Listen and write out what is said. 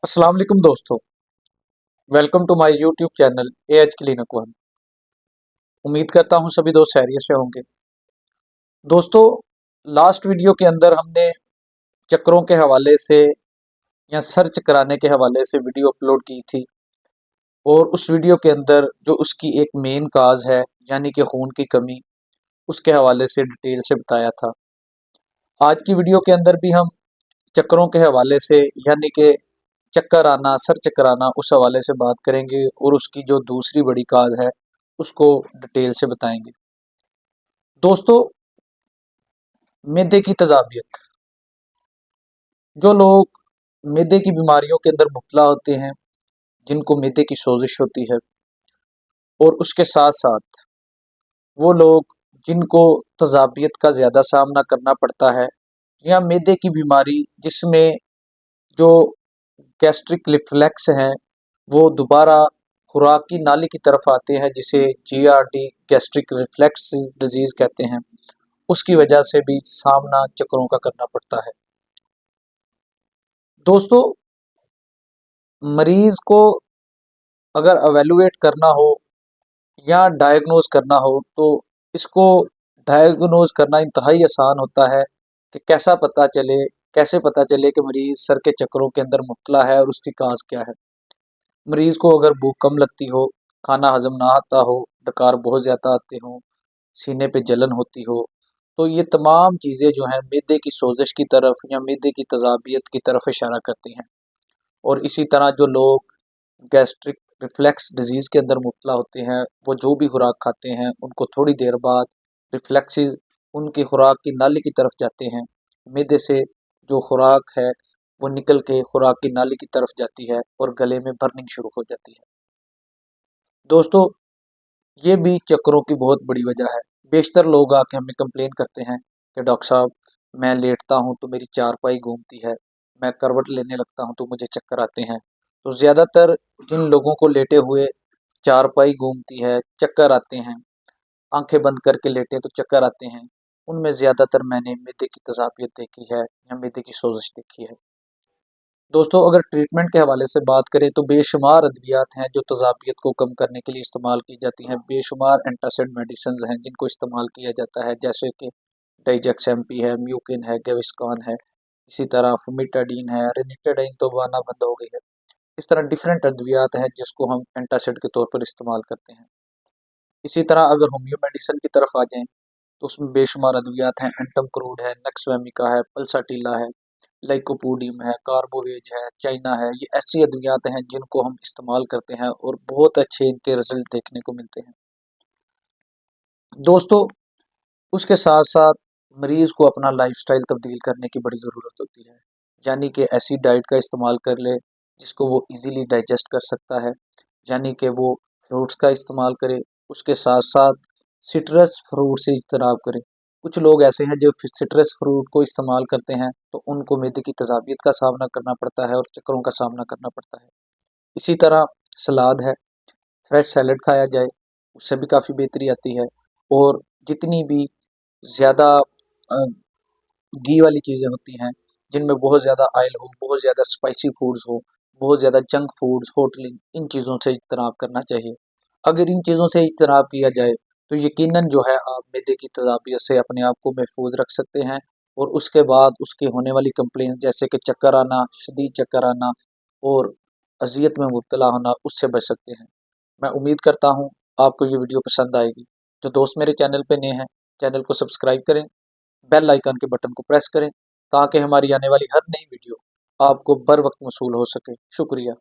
अस्सलाम वालेकुम दोस्तों। Welcome to my YouTube channel AH clinic one. उम्मीद करता हूँ सभी दोस्त खैरियत से होंगे। दोस्तों, लास्ट वीडियो के अंदर हमने चक्करों के हवाले से या सर्च कराने के हवाले से वीडियो अपलोड की थी और उस वीडियो के अंदर जो उसकी एक मेन काज है यानी कि खून की कमी, उसके हवाले से डिटेल से बताया था। आज की वीडियो के अंदर भी हम चक्करों के हवाले से यानी कि चक्कर आना, सर चक्कर आना, उस हवाले से बात करेंगे और उसकी जो दूसरी बड़ी काज है उसको डिटेल से बताएंगे। दोस्तों, मैदे की तजाबियत, जो लोग मैदे की बीमारियों के अंदर मुब्तला होते हैं, जिनको मैदे की सोजिश होती है, और उसके साथ साथ वो लोग जिनको तजाबियत का ज़्यादा सामना करना पड़ता है, या मैदे की बीमारी जिसमें जो गैस्ट्रिक रिफ्लेक्स हैं वो दोबारा खुराक की नाली की तरफ आते हैं, जिसे जीआरडी गैस्ट्रिक रिफ्लेक्स डिजीज़ कहते हैं, उसकी वजह से भी सामना चक्करों का करना पड़ता है। दोस्तों, मरीज को अगर एवेलुएट करना हो या डायग्नोज करना हो तो इसको डायग्नोज करना इंतहाई आसान होता है कि कैसे पता चले कि मरीज सर के चक्करों के अंदर मुब्तला है और उसकी काज क्या है। मरीज को अगर भूख कम लगती हो, खाना हजम ना आता हो, डकार बहुत ज़्यादा आते हों, सीने पे जलन होती हो, तो ये तमाम चीज़ें जो हैं मैदे की सोजिश की तरफ या मैदे की तजाबियत की तरफ इशारा करती हैं। और इसी तरह जो लोग गैस्ट्रिक रिफ्लेक्स डिजीज़ के अंदर मुब्तला होते हैं, वो जो भी खुराक खाते हैं उनको थोड़ी देर बाद रिफ्लेक्सेस उनकी खुराक की नाली की तरफ जाते हैं। मैदे से जो खुराक है वो निकल के खुराक की नाली की तरफ जाती है और गले में बर्निंग शुरू हो जाती है। दोस्तों, ये भी चक्करों की बहुत बड़ी वजह है। बेशतर लोग आके हमें कंप्लेन करते हैं कि डॉक्टर साहब, मैं लेटता हूँ तो मेरी चारपाई घूमती है, मैं करवट लेने लगता हूँ तो मुझे चक्कर आते हैं। तो ज़्यादातर जिन लोगों को लेटे हुए चारपाई घूमती है, चक्कर आते हैं, आंखें बंद करके लेटे तो चक्कर आते हैं, उनमें ज़्यादातर मैंने मैदे की तजाबियत देखी है या मैदे की सोजिश देखी है। दोस्तों, अगर ट्रीटमेंट के हवाले से बात करें तो बेशुमार अद्वियात हैं जो तजाबियत को कम करने के लिए इस्तेमाल की जाती हैं। बेशुमार एंटासिड मेडिसिन हैं जिनको इस्तेमाल किया जाता है, जैसे कि डाइजेक्स एमपी है, म्यूकिन है, गेविस्कॉन है, इसी तरह फुमिटाडीन है, रेनिटाडाइन तो आना बंद हो गई है। इस तरह डिफरेंट अद्वियात हैं जिसको हम एंटासिड के तौर पर इस्तेमाल करते हैं। इसी तरह अगर होम्यो मेडिसिन की तरफ आ जाएं तो उसमें बेशुमार अद्वियात हैं। एंटम क्रूड है, नक्सवेमिका है, पल्साटिला है, लाइकोपोडियम है, कार्बोवेज है, चाइना है। ये ऐसी अद्वियात हैं जिनको हम इस्तेमाल करते हैं और बहुत अच्छे इनके रिजल्ट देखने को मिलते हैं। दोस्तों, उसके साथ साथ मरीज को अपना लाइफस्टाइल तब्दील करने की बड़ी ज़रूरत होती है, यानी कि ऐसी डाइट का इस्तेमाल कर ले जिसको वो इजीली डाइजेस्ट कर सकता है, यानी कि वो फ्रूट्स का इस्तेमाल करे, उसके साथ साथ सिट्रस फ्रूट से इज्तनाब करे। कुछ लोग ऐसे हैं जो सिट्रस फ्रूट को इस्तेमाल करते हैं तो उनको मैदे की तजाबियत का सामना करना पड़ता है और चक्करों का सामना करना पड़ता है। इसी तरह सलाद है, फ्रेश सैलड खाया जाए, उससे भी काफ़ी बेहतरी आती है। और जितनी भी ज़्यादा घी वाली चीज़ें होती हैं, जिनमें बहुत ज़्यादा ऑयल हो, बहुत ज़्यादा स्पाइसी फूड्स हो, बहुत ज़्यादा जंक फूड्स, होटलिंग, इन चीज़ों से इज्तनाब करना चाहिए। अगर इन चीज़ों से इज्तनाब किया जाए तो यकीनन जो है आप मैदे की तजाबियत से अपने आप को महफूज रख सकते हैं और उसके बाद उसके होने वाली कंप्लेन जैसे कि चक्कर आना, शदीद चक्कर आना और अजियत में मुब्तला होना, उससे बच सकते हैं। मैं उम्मीद करता हूँ आपको ये वीडियो पसंद आएगी। जो दोस्त मेरे चैनल पे नए हैं, चैनल को सब्सक्राइब करें, बेल आइकन के बटन को प्रेस करें ताकि हमारी आने वाली हर नई वीडियो आपको बर वक्त मौसूल हो सके। शुक्रिया।